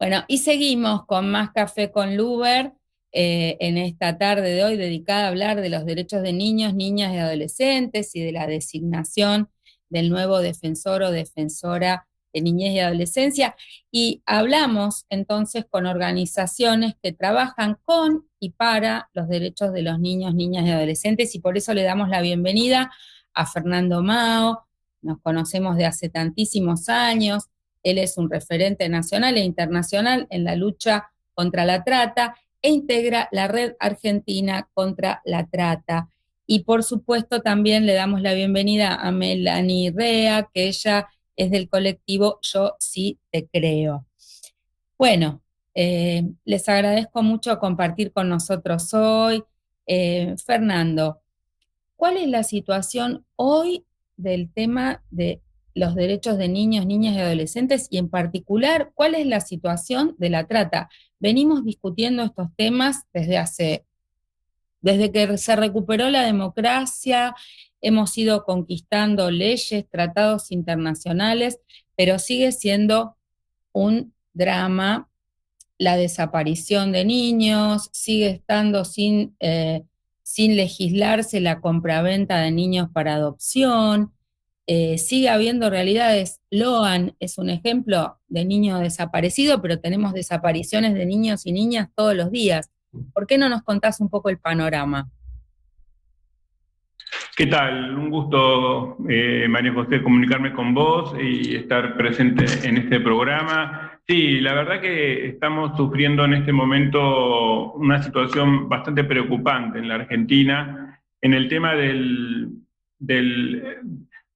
Bueno, y seguimos con más Café con Luber en esta tarde de hoy dedicada a hablar de los derechos de niños, niñas y adolescentes y de la designación del nuevo defensor o defensora de niñez y adolescencia. Y hablamos entonces con organizaciones que trabajan con y para los derechos de los niños, niñas y adolescentes, y por eso le damos la bienvenida a Fernando Mao. Nos conocemos de hace tantísimos años. Él es un referente nacional e internacional en la lucha contra la trata e integra la Red Argentina contra la Trata. Y por supuesto también le damos la bienvenida a Melanie Rea, que ella es del colectivo Yo Sí Te Creo. Bueno, les agradezco mucho compartir con nosotros hoy. Fernando, ¿cuál es la situación hoy del tema de los derechos de niños, niñas y adolescentes y en particular, cuál es la situación de la trata? Venimos discutiendo estos temas desde que se recuperó la democracia, hemos ido conquistando leyes, tratados internacionales, pero sigue siendo un drama la desaparición de niños, sigue estando sin legislarse la compraventa de niños para adopción, sigue habiendo realidades. Loan es un ejemplo de niño desaparecido, pero tenemos desapariciones de niños y niñas todos los días. ¿Por qué no nos contás un poco el panorama? ¿Qué tal? Un gusto, María José, comunicarme con vos y estar presente en este programa. Sí, la verdad que estamos sufriendo en este momento una situación bastante preocupante en la Argentina en el tema del-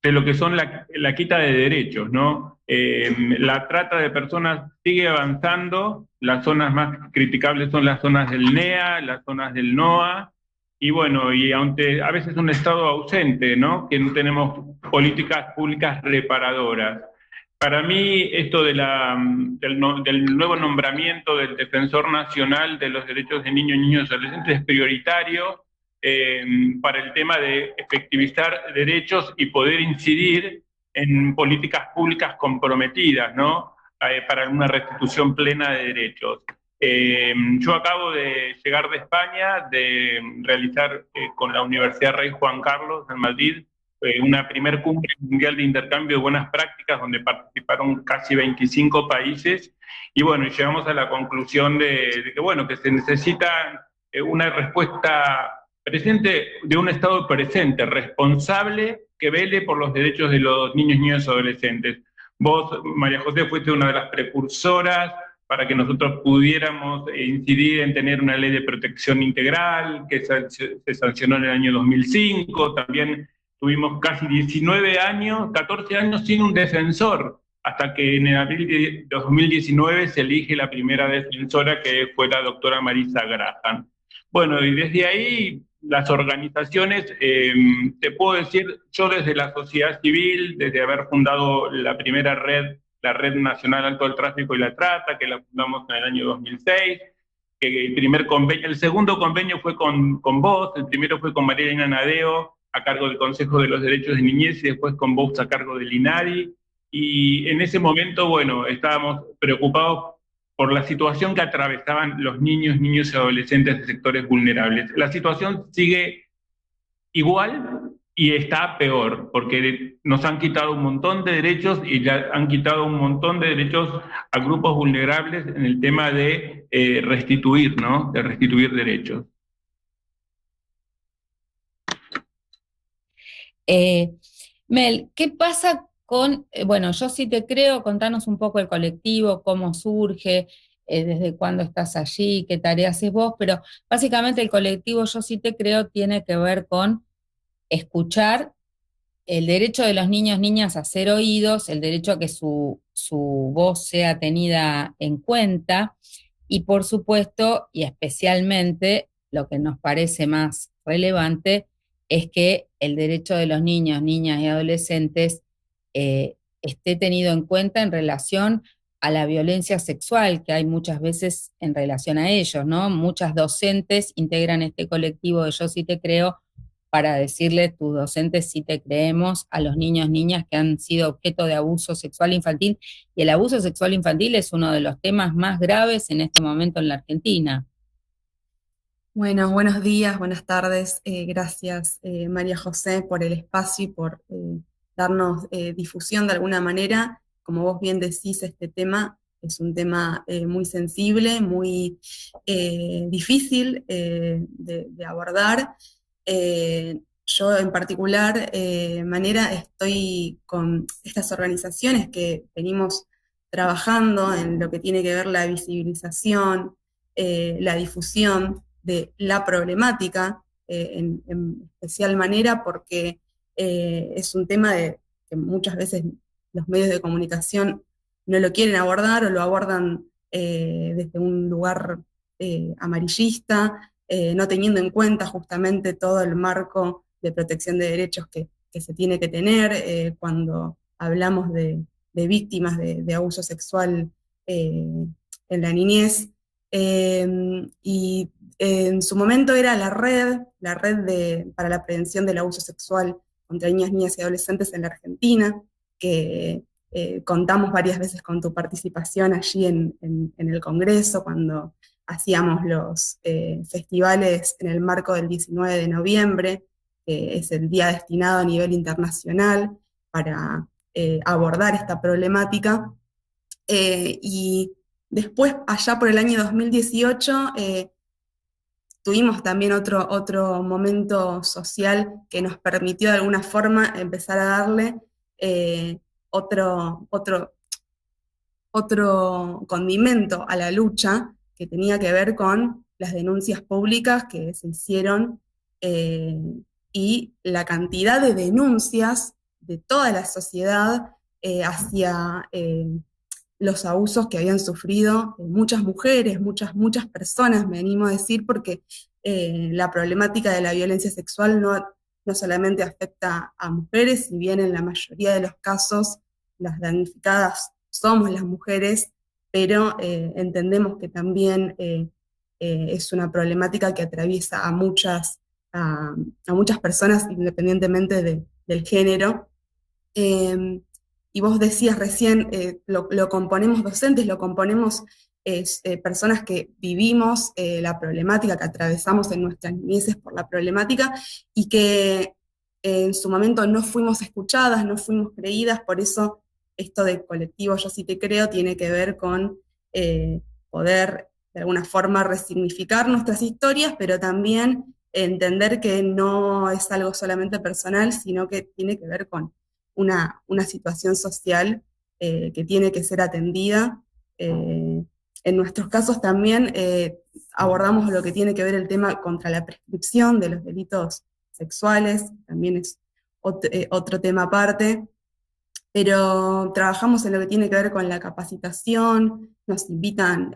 de lo que son la quita de derechos, ¿no? La trata de personas sigue avanzando, las zonas más criticables son las zonas del NEA, las zonas del NOA. Y bueno, y aunque a veces un Estado ausente, ¿no? Que no tenemos políticas públicas reparadoras. Para mí, esto del nuevo nombramiento del Defensor Nacional de los Derechos de Niños, Niños y Adolescentes es prioritario eh, para el tema de efectivizar derechos y poder incidir en políticas públicas comprometidas, ¿no? Para una restitución plena de derechos. Yo acabo de llegar de España, de realizar con la Universidad Rey Juan Carlos en Madrid una primer cumbre mundial de intercambio de buenas prácticas donde participaron casi 25 países y bueno, llegamos a la conclusión de que bueno, que se necesita una respuesta presente de un Estado presente, responsable, que vele por los derechos de los niños, niñas y adolescentes. Vos, María José, fuiste una de las precursoras para que nosotros pudiéramos incidir en tener una ley de protección integral que se sancionó en el año 2005. También tuvimos casi 19 años, 14 años sin un defensor, hasta que en abril de 2019 se elige la primera defensora, que fue la doctora Marisa Graham. Bueno, y desde ahí las organizaciones, te puedo decir, yo desde la sociedad civil, desde haber fundado la primera red, la Red Nacional Alto del Tráfico y la Trata, que la fundamos en el año 2006, que el segundo convenio fue con vos, el primero fue con María Elena Nadeo, a cargo del Consejo de los Derechos de Niñez, y después con vos a cargo del INADI, y en ese momento, bueno, estábamos preocupados por la situación que atravesaban los niños, niños y adolescentes de sectores vulnerables. La situación sigue igual y está peor, porque nos han quitado un montón de derechos y ya han quitado un montón de derechos a grupos vulnerables en el tema de restituir, ¿no? De restituir derechos. Eh, Mel, ¿qué pasa con, bueno, Yo Sí Te Creo? Contanos un poco el colectivo, cómo surge, desde cuándo estás allí, qué tareas haces vos, pero básicamente el colectivo Yo Sí Te Creo tiene que ver con escuchar el derecho de los niños, niñas a ser oídos, el derecho a que su voz sea tenida en cuenta y por supuesto, y especialmente, lo que nos parece más relevante es que el derecho de los niños, niñas y adolescentes esté tenido en cuenta en relación a la violencia sexual que hay muchas veces en relación a ellos, ¿no? Muchas docentes integran este colectivo de Yo Sí Te Creo para decirle, tus docentes sí te creemos, a los niños, niñas que han sido objeto de abuso sexual infantil. Y el abuso sexual infantil es uno de los temas más graves en este momento en la Argentina. Bueno, buenos días, buenas tardes. Gracias, María José, por el espacio y por darnos difusión de alguna manera. Como vos bien decís, este tema es un tema muy sensible, muy difícil de abordar. Yo en particular, manera, estoy con estas organizaciones que venimos trabajando en lo que tiene que ver la visibilización, la difusión de la problemática, en especial manera porque es un tema que muchas veces los medios de comunicación no lo quieren abordar o lo abordan desde un lugar amarillista, no teniendo en cuenta justamente todo el marco de protección de derechos que se tiene que tener cuando hablamos de víctimas de abuso sexual en la niñez. Y en su momento era la red para la prevención del abuso sexual contra niñas, niñas y adolescentes en la Argentina, que contamos varias veces con tu participación allí en el Congreso, cuando hacíamos los festivales en el marco del 19 de noviembre, que es el día destinado a nivel internacional para abordar esta problemática. Y después, allá por el año 2018, tuvimos también otro momento social que nos permitió de alguna forma empezar a darle otro condimento a la lucha que tenía que ver con las denuncias públicas que se hicieron y la cantidad de denuncias de toda la sociedad hacia los abusos que habían sufrido muchas mujeres, muchas personas, me animo a decir, porque la problemática de la violencia sexual no solamente afecta a mujeres, si bien en la mayoría de los casos las damnificadas somos las mujeres, pero entendemos que también es una problemática que atraviesa a muchas personas independientemente del género. Y vos decías recién, lo componemos docentes, lo componemos personas que vivimos la problemática, que atravesamos en nuestras niñeces por la problemática y que en su momento no fuimos escuchadas, no fuimos creídas, por eso esto de colectivo Yo Sí Te Creo tiene que ver con poder de alguna forma resignificar nuestras historias, pero también entender que no es algo solamente personal, sino que tiene que ver con una situación social que tiene que ser atendida. En nuestros casos también abordamos lo que tiene que ver el tema contra la prescripción de los delitos sexuales, también es otro tema aparte, pero trabajamos en lo que tiene que ver con la capacitación, nos invitan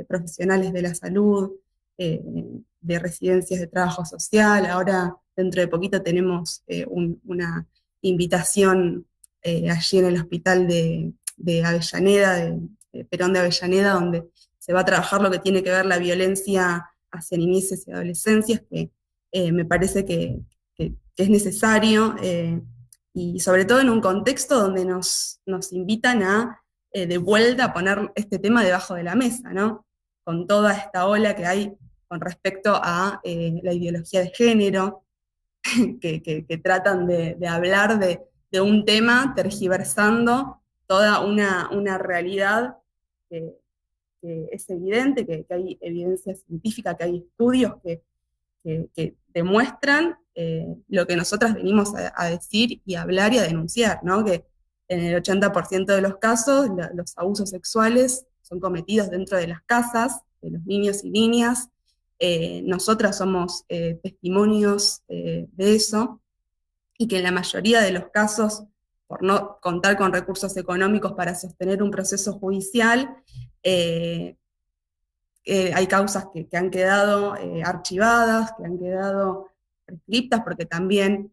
profesionales de la salud, de residencias de trabajo social, ahora dentro de poquito tenemos una invitación allí en el hospital de Avellaneda, de Perón de Avellaneda, donde se va a trabajar lo que tiene que ver la violencia hacia niñeces y adolescencias, que me parece que es necesario, y sobre todo en un contexto donde nos invitan de vuelta a poner este tema debajo de la mesa, ¿no? Con toda esta ola que hay con respecto a la ideología de género, que tratan de hablar de un tema tergiversando toda una realidad que es evidente, que hay evidencia científica, que hay estudios que demuestran lo que nosotras venimos a decir y a hablar y a denunciar, ¿no? Que en el 80% de los casos los abusos sexuales son cometidos dentro de las casas de los niños y niñas. Nosotras somos testimonios de eso, y que en la mayoría de los casos, por no contar con recursos económicos para sostener un proceso judicial, hay causas que han quedado archivadas, que han quedado prescriptas, porque también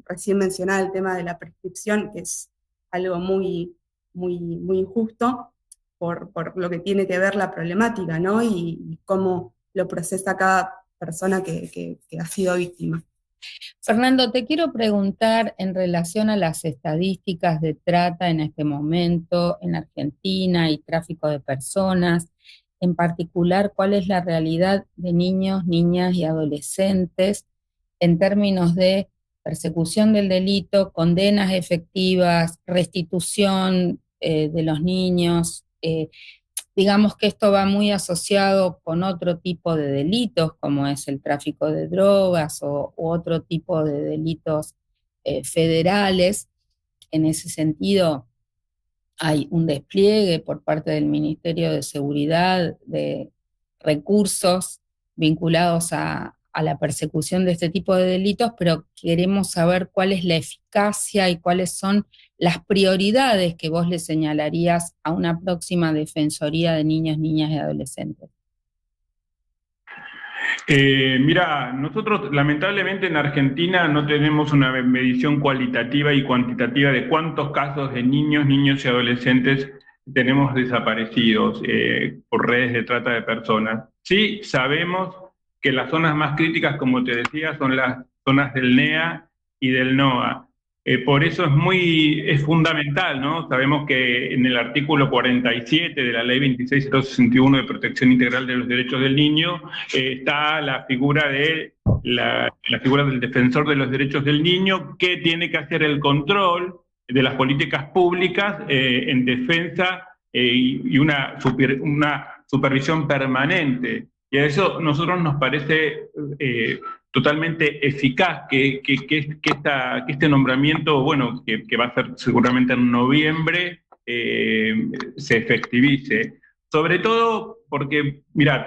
recién mencionaba el tema de la prescripción, que es algo muy injusto por lo que tiene que ver la problemática, ¿no? Y cómo lo procesa cada persona que ha sido víctima. Fernando, te quiero preguntar en relación a las estadísticas de trata en este momento en Argentina y tráfico de personas, en particular, ¿cuál es la realidad de niños, niñas y adolescentes en términos de persecución del delito, condenas efectivas, restitución de los niños? Digamos que esto va muy asociado con otro tipo de delitos, como es el tráfico de drogas u otro tipo de delitos federales. En ese sentido, hay un despliegue por parte del Ministerio de Seguridad de recursos vinculados a la persecución de este tipo de delitos, pero queremos saber cuál es la eficacia y cuáles son las prioridades que vos le señalarías a una próxima Defensoría de Niños, Niñas y Adolescentes. Mira, nosotros lamentablemente en Argentina no tenemos una medición cualitativa y cuantitativa de cuántos casos de niños, niños y adolescentes tenemos desaparecidos por redes de trata de personas. Sí sabemos que las zonas más críticas, como te decía, son las zonas del NEA y del NOA. Por eso es fundamental, ¿no? Sabemos que en el artículo 47 de la Ley 26061 de Protección Integral de los Derechos del Niño está la figura la figura del defensor de los derechos del niño, que tiene que hacer el control de las políticas públicas en defensa y una supervisión permanente. Y a eso nosotros nos parece totalmente eficaz que este nombramiento, bueno, que va a ser seguramente en noviembre, se efectivice. Sobre todo porque, mira,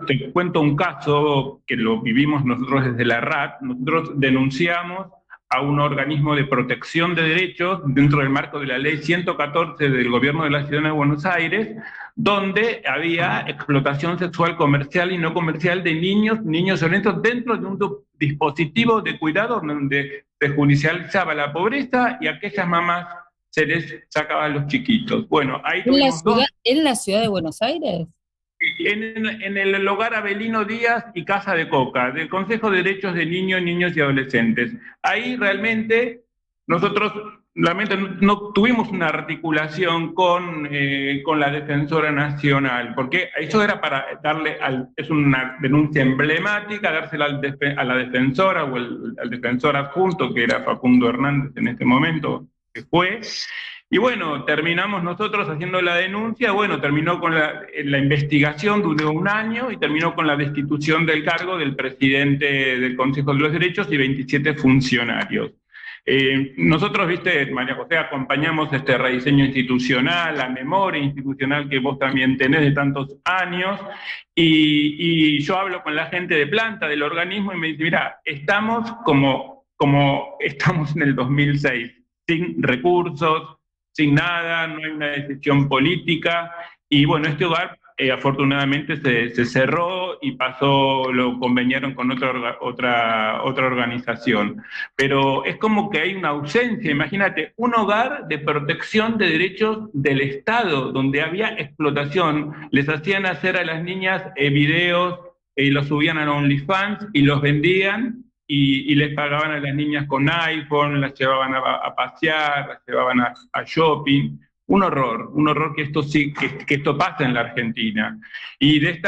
te cuento un caso que lo vivimos nosotros desde la RAT. Nosotros denunciamos a un organismo de protección de derechos dentro del marco de la Ley 114 del Gobierno de la Ciudad de Buenos Aires, donde había explotación sexual comercial y no comercial de niños violentos dentro de un dispositivo de cuidado donde se judicializaba la pobreza y a aquellas mamás se les sacaban los chiquitos. Bueno, ahí tuvimos ¿En la ciudad de Buenos Aires? En el Hogar Avelino Díaz y Casa de Coca, del Consejo de Derechos de Niños, Niños y Adolescentes. Ahí realmente nosotros no tuvimos una articulación con la Defensora Nacional, porque eso era para es una denuncia emblemática, dársela a la defensora o al defensor adjunto, que era Facundo Hernández en este momento, que fue. Y bueno, terminamos nosotros haciendo la denuncia, bueno, terminó con la investigación, duró un año y terminó con la destitución del cargo del presidente del Consejo de los Derechos y 27 funcionarios. Nosotros, viste, María José, acompañamos este rediseño institucional, la memoria institucional que vos también tenés de tantos años, y yo hablo con la gente de planta del organismo y me dice, mira, estamos como estamos en el 2006, sin recursos, sin nada, no hay una decisión política, y bueno, este hogar afortunadamente se cerró y lo conveniaron con otra organización. Pero es como que hay una ausencia, imagínate, un hogar de protección de derechos del Estado, donde había explotación, les hacían hacer a las niñas videos, los subían a OnlyFans y los vendían, y les pagaban a las niñas con iPhone, las llevaban a pasear, las llevaban a shopping. Un horror que esto pasa en la Argentina. Y de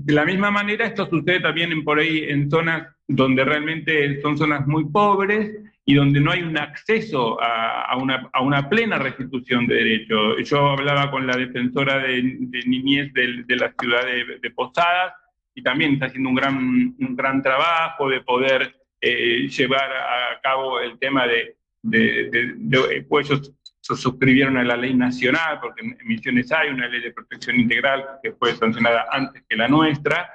la misma manera, esto sucede también por ahí en zonas donde realmente son zonas muy pobres y donde no hay un acceso a una plena restitución de derechos. Yo hablaba con la defensora de niñez de la ciudad de Posadas, y también está haciendo un gran trabajo de poder llevar a cabo el tema pues ellos se suscribieron a la ley nacional, porque en Misiones hay una ley de protección integral que fue sancionada antes que la nuestra,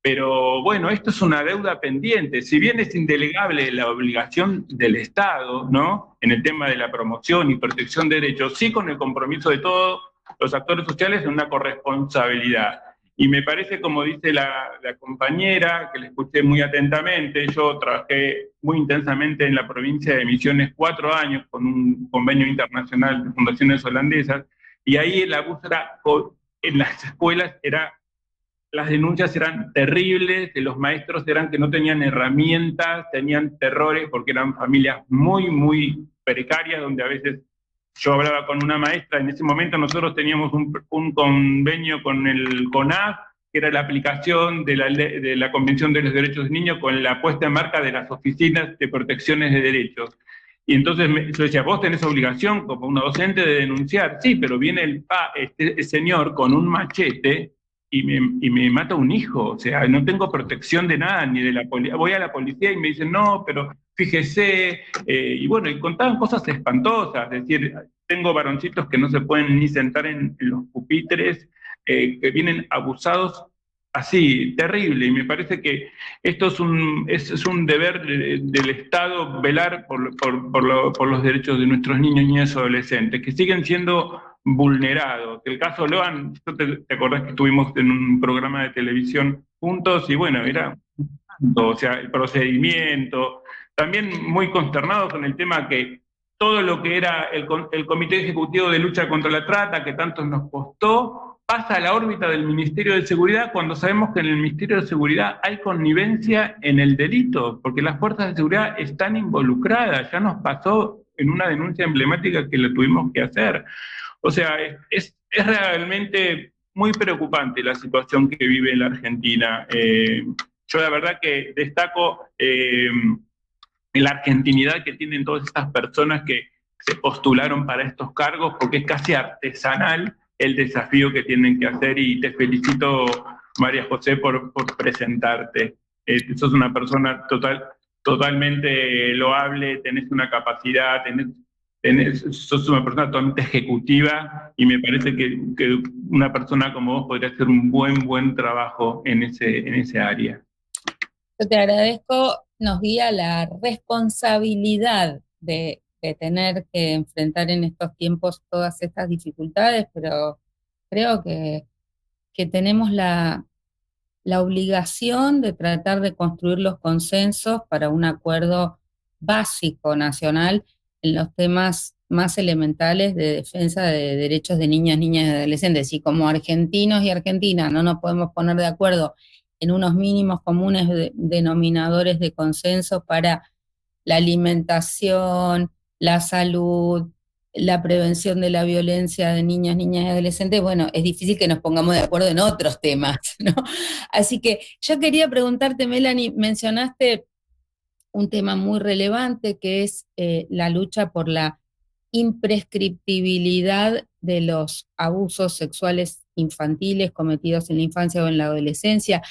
pero bueno, esto es una deuda pendiente. Si bien es indelegable la obligación del Estado, ¿no?, en el tema de la promoción y protección de derechos, sí con el compromiso de todos los actores sociales en una corresponsabilidad. Y me parece, como dice la compañera, que le escuché muy atentamente, yo trabajé muy intensamente en la provincia de Misiones 4 años con un convenio internacional de fundaciones holandesas, y ahí el abuso en las escuelas era las denuncias eran terribles, que los maestros eran que no tenían herramientas, tenían terrores porque eran familias muy, muy precarias, donde a veces yo hablaba con una maestra, en ese momento nosotros teníamos un convenio con el CONAF, que era la aplicación de la Convención de los Derechos del Niño con la puesta en marcha de las oficinas de protecciones de derechos. Y entonces yo decía, vos tenés obligación como una docente de denunciar. Sí, pero viene el señor con un machete y me mata un hijo. O sea, no tengo protección de nada, ni de la policía. Voy a la policía y me dicen, no, pero fíjese. Y bueno, y contaban cosas espantosas. Es decir, tengo varoncitos que no se pueden ni sentar en los pupitres, que vienen abusados así, terrible. Y me parece que esto es un deber del Estado velar por los derechos de nuestros niños, niñas y adolescentes, que siguen siendo vulnerados. El caso Loan, te acordás que estuvimos en un programa de televisión juntos y bueno, era, o sea, el procedimiento, también muy consternado con el tema que todo lo que era el Comité Ejecutivo de Lucha contra la Trata, que tanto nos costó, pasa a la órbita del Ministerio de Seguridad cuando sabemos que en el Ministerio de Seguridad hay connivencia en el delito, porque las fuerzas de seguridad están involucradas. Ya nos pasó en una denuncia emblemática que le tuvimos que hacer. O sea, es realmente muy preocupante la situación que vive la Argentina. Yo la verdad que destaco la argentinidad que tienen todas estas personas que se postularon para estos cargos, porque es casi artesanal el desafío que tienen que hacer, y te felicito, María José, por presentarte. Sos una persona totalmente loable, tenés una capacidad, sos una persona totalmente ejecutiva, y me parece que una persona como vos podría hacer un buen trabajo en ese área. Yo te agradezco, nos guía la responsabilidad de tener que enfrentar en estos tiempos todas estas dificultades, pero creo que tenemos la obligación de tratar de construir los consensos para un acuerdo básico nacional en los temas más elementales de defensa de derechos de niñas, niñas y adolescentes. Y como argentinos y argentinas no nos podemos poner de acuerdo en unos mínimos comunes denominadores de consenso para la alimentación, la salud, la prevención de la violencia de niñas, niñas y adolescentes, bueno, es difícil que nos pongamos de acuerdo en otros temas, ¿no? Así que yo quería preguntarte, Melanie, mencionaste un tema muy relevante que es la lucha por la imprescriptibilidad de los abusos sexuales infantiles cometidos en la infancia o en la adolescencia,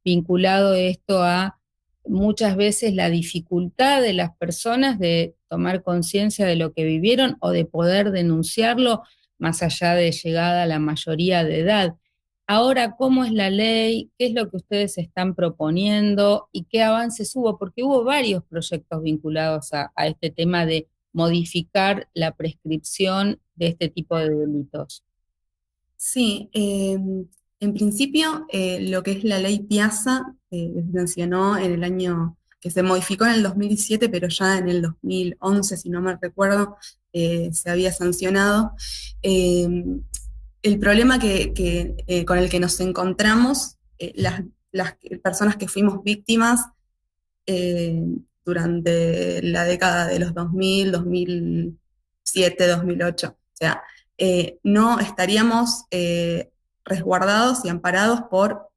vinculado esto a muchas veces la dificultad de las personas de tomar conciencia de lo que vivieron o de poder denunciarlo más allá de llegada a la mayoría de edad. Ahora, ¿cómo es la ley? ¿Qué es lo que ustedes están proponiendo? ¿Y qué avances hubo? Porque hubo varios proyectos vinculados a este tema de modificar la prescripción de este tipo de delitos. Sí, en principio lo que es la ley Piazza se sancionó en el año, que se modificó en el 2017, pero ya en el 2011, si no me recuerdo, se había sancionado. El problema con el que nos encontramos, las personas que fuimos víctimas durante la década de los 2000, 2007, 2008, o sea, no estaríamos resguardados y amparados por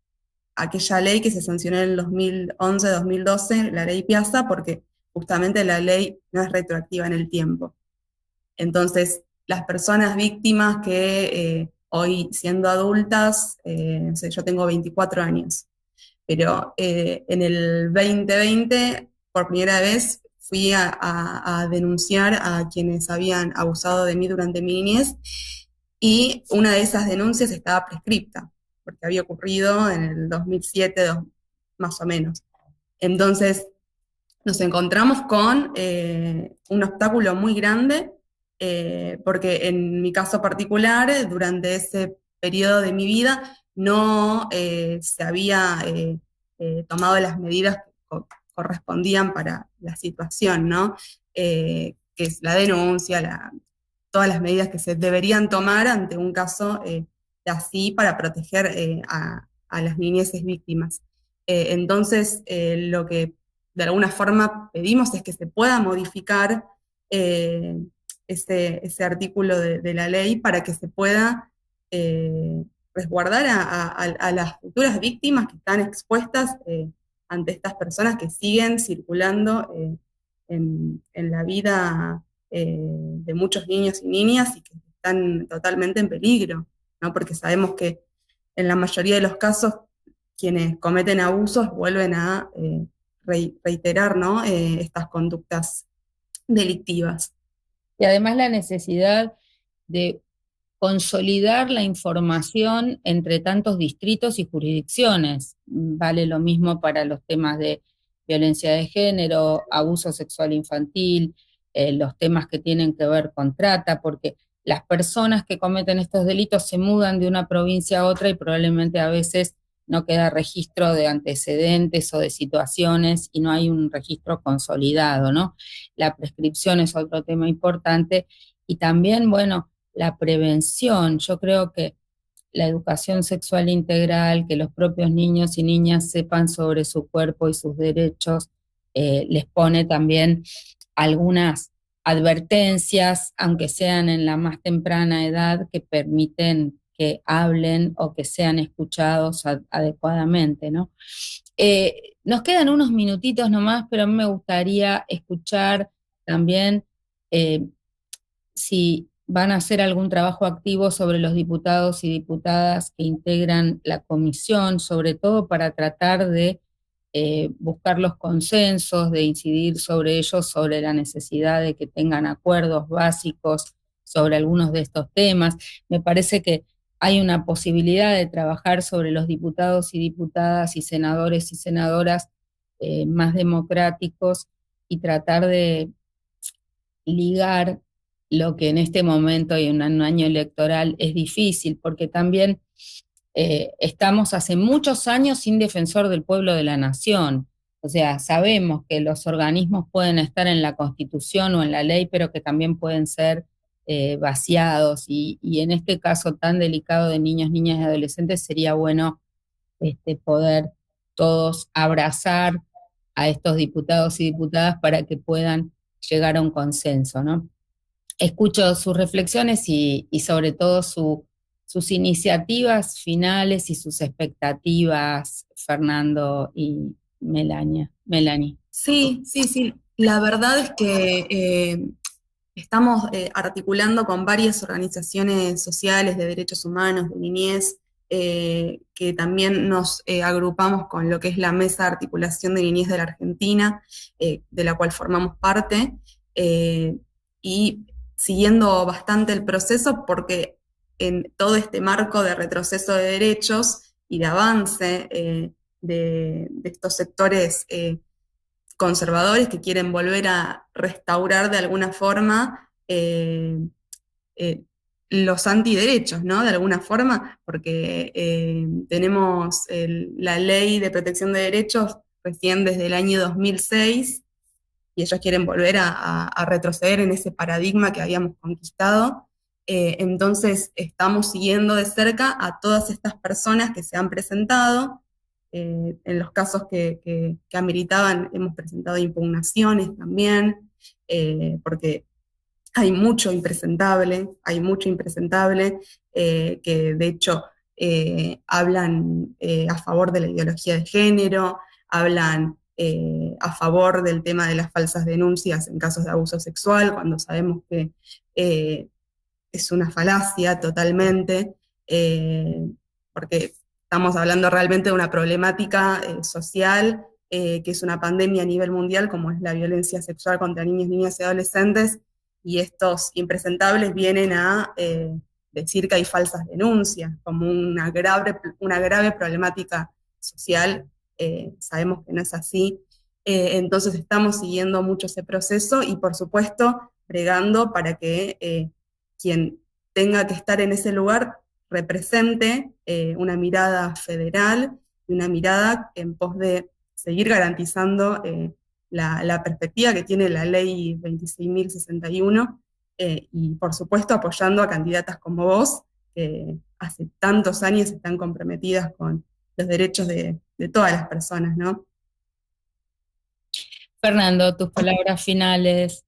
aquella ley que se sancionó en el 2011-2012, la ley Piazza, porque justamente la ley no es retroactiva en el tiempo. Entonces, las personas víctimas que hoy siendo adultas, yo tengo 24 años, pero en el 2020, por primera vez, fui a denunciar a quienes habían abusado de mí durante mi niñez, y una de esas denuncias estaba prescripta, porque había ocurrido en el 2007, más o menos. Entonces, nos encontramos con un obstáculo muy grande, porque en mi caso particular, durante ese periodo de mi vida, no se había tomado las medidas que correspondían para la situación, ¿no? Que es la denuncia, todas las medidas que se deberían tomar ante un caso así para proteger a las niñeces víctimas. Entonces, lo que de alguna forma pedimos es que se pueda modificar ese artículo de la ley para que se pueda resguardar a las futuras víctimas que están expuestas ante estas personas que siguen circulando en la vida de muchos niños y niñas y que están totalmente en peligro, ¿no? Porque sabemos que en la mayoría de los casos quienes cometen abusos vuelven a reiterar, ¿no? Estas conductas delictivas. Y además la necesidad de consolidar la información entre tantos distritos y jurisdicciones. Vale lo mismo para los temas de violencia de género, abuso sexual infantil, los temas que tienen que ver con trata, porque las personas que cometen estos delitos se mudan de una provincia a otra y probablemente a veces no queda registro de antecedentes o de situaciones y no hay un registro consolidado, ¿no? La prescripción es otro tema importante y también, bueno, la prevención. Yo creo que la educación sexual integral, que los propios niños y niñas sepan sobre su cuerpo y sus derechos, les pone también algunas advertencias, aunque sean en la más temprana edad, que permiten que hablen o que sean escuchados adecuadamente, ¿no? Nos quedan unos minutitos nomás, pero a mí me gustaría escuchar también si van a hacer algún trabajo activo sobre los diputados y diputadas que integran la comisión, sobre todo para tratar de buscar los consensos, de incidir sobre ellos, sobre la necesidad de que tengan acuerdos básicos sobre algunos de estos temas. Me parece que hay una posibilidad de trabajar sobre los diputados y diputadas y senadores y senadoras más democráticos y tratar de ligar lo que en este momento y en un año electoral es difícil, porque también estamos hace muchos años sin defensor del pueblo de la nación. O sea, sabemos que los organismos pueden estar en la Constitución o en la ley, pero que también pueden ser vaciados. Y en este caso tan delicado de niños, niñas y adolescentes, sería bueno poder todos abrazar a estos diputados y diputadas para que puedan llegar a un consenso, ¿no? Escucho sus reflexiones y sobre todo sus iniciativas finales y sus expectativas, Fernando y Melanie. Sí, sí, sí. La verdad es que estamos articulando con varias organizaciones sociales de derechos humanos, de niñez, que también nos agrupamos con lo que es la Mesa de Articulación de Niñez de la Argentina, de la cual formamos parte, y siguiendo bastante el proceso porque en todo este marco de retroceso de derechos y de avance de estos sectores conservadores que quieren volver a restaurar de alguna forma los antiderechos, ¿no? De alguna forma, porque tenemos la Ley de Protección de Derechos recién desde el año 2006 y ellos quieren volver a retroceder en ese paradigma que habíamos conquistado. Entonces estamos siguiendo de cerca a todas estas personas que se han presentado. En los casos que ameritaban hemos presentado impugnaciones también, porque hay mucho impresentable, que de hecho hablan a favor de la ideología de género, hablan a favor del tema de las falsas denuncias en casos de abuso sexual, cuando sabemos que es una falacia totalmente, porque estamos hablando realmente de una problemática social, que es una pandemia a nivel mundial, como es la violencia sexual contra niños, niñas y adolescentes, y estos impresentables vienen a decir que hay falsas denuncias, como una grave problemática social. Sabemos que no es así. Entonces estamos siguiendo mucho ese proceso y por supuesto bregando para que quien tenga que estar en ese lugar represente una mirada federal y una mirada en pos de seguir garantizando la perspectiva que tiene la ley 26.061 y por supuesto apoyando a candidatas como vos, que hace tantos años están comprometidas con los derechos de todas las personas, ¿no? Fernando, tus palabras finales.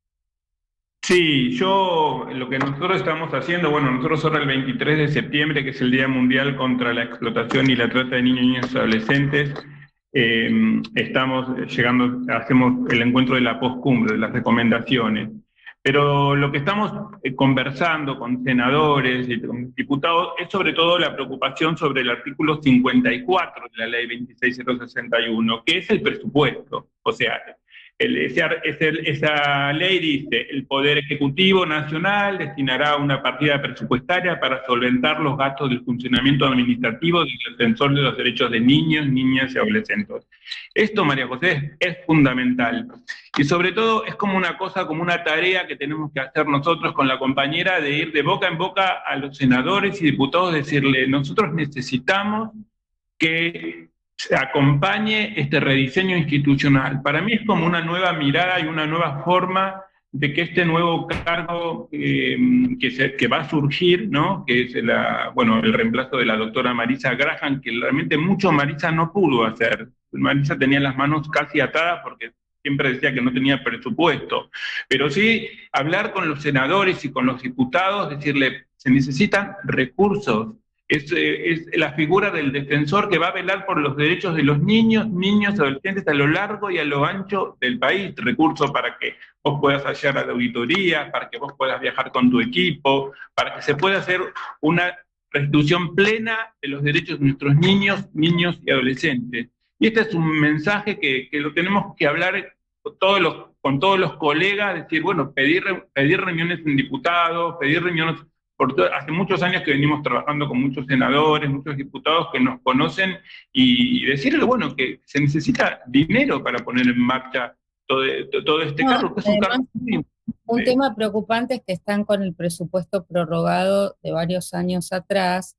Sí, lo que nosotros estamos haciendo, bueno, nosotros ahora el 23 de septiembre, que es el Día Mundial contra la Explotación y la Trata de Niños, Niñas y Adolescentes, hacemos el encuentro de la postcumbre, de las recomendaciones. Pero lo que estamos conversando con senadores y con diputados es sobre todo la preocupación sobre el artículo 54 de la ley 26061, que es el presupuesto. O sea, esa ley dice: el Poder Ejecutivo Nacional destinará una partida presupuestaria para solventar los gastos del funcionamiento administrativo del Defensor de los Derechos de Niños, Niñas y Adolescentes. Esto, María José, es fundamental. Y sobre todo es como una tarea que tenemos que hacer nosotros con la compañera, de ir de boca en boca a los senadores y diputados, decirle: nosotros necesitamos que se acompañe este rediseño institucional. Para mí es como una nueva mirada y una nueva forma de que este nuevo cargo que va a surgir, ¿no? Que es el reemplazo de la doctora Marisa Graham, que realmente mucho Marisa no pudo hacer. Marisa tenía las manos casi atadas porque siempre decía que no tenía presupuesto. Pero sí hablar con los senadores y con los diputados, decirle: se necesitan recursos. Es la figura del defensor que va a velar por los derechos de los niños, niñas, adolescentes a lo largo y a lo ancho del país. Recursos para que vos puedas hallar a la auditoría, para que vos puedas viajar con tu equipo, para que se pueda hacer una restitución plena de los derechos de nuestros niños, niños y adolescentes. Y este es un mensaje que lo tenemos que hablar con todos los colegas, decir, bueno, pedir reuniones en diputados, pedir reuniones. Hace muchos años que venimos trabajando con muchos senadores, muchos diputados que nos conocen, y decirle, bueno, que se necesita dinero para poner en marcha todo este cargo, que es un cargo muy importante. Un tema preocupante es que están con el presupuesto prorrogado de varios años atrás,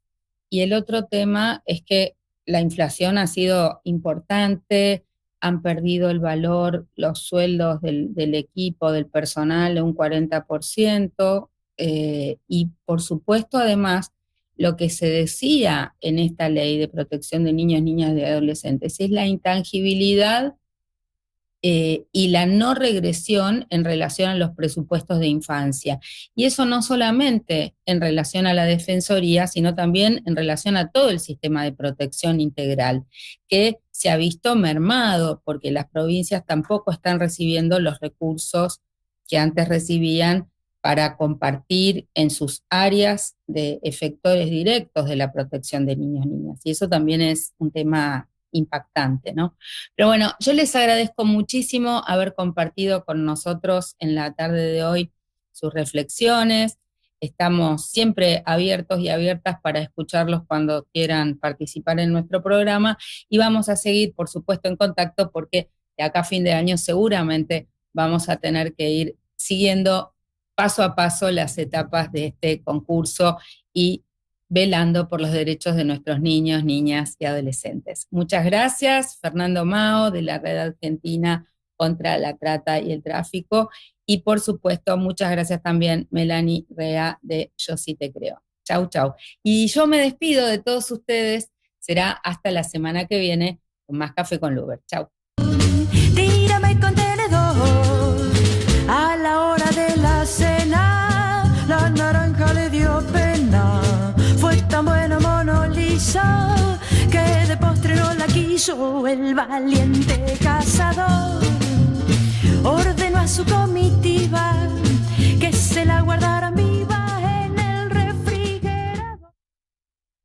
y el otro tema es que la inflación ha sido importante, han perdido el valor los sueldos del equipo, del personal, de un 40%, y por supuesto además lo que se decía en esta ley de protección de niños, niñas y adolescentes es la intangibilidad y la no regresión en relación a los presupuestos de infancia. Y eso no solamente en relación a la Defensoría, sino también en relación a todo el sistema de protección integral, que se ha visto mermado porque las provincias tampoco están recibiendo los recursos que antes recibían para compartir en sus áreas de efectores directos de la protección de niños y niñas. Y eso también es un tema impactante, ¿no? Pero bueno, yo les agradezco muchísimo haber compartido con nosotros en la tarde de hoy sus reflexiones. Estamos siempre abiertos y abiertas para escucharlos cuando quieran participar en nuestro programa, y vamos a seguir, por supuesto, en contacto, porque de acá a fin de año seguramente vamos a tener que ir siguiendo paso a paso las etapas de este concurso y velando por los derechos de nuestros niños, niñas y adolescentes. Muchas gracias, Fernando Mao, de la Red Argentina contra la Trata y el Tráfico, y por supuesto, muchas gracias también, Melanie Rea, de Yo Sí Te Creo. Chau, chau. Y yo me despido de todos ustedes, será hasta la semana que viene con más Café con Luber. Chau. Tírame con tenedor a la hora de la cena, la naranja le dio pena, fue tan buena Mona Lisa que de postre no la quiso el valiente cazador. Ordenó a su comitiva que se la guardara.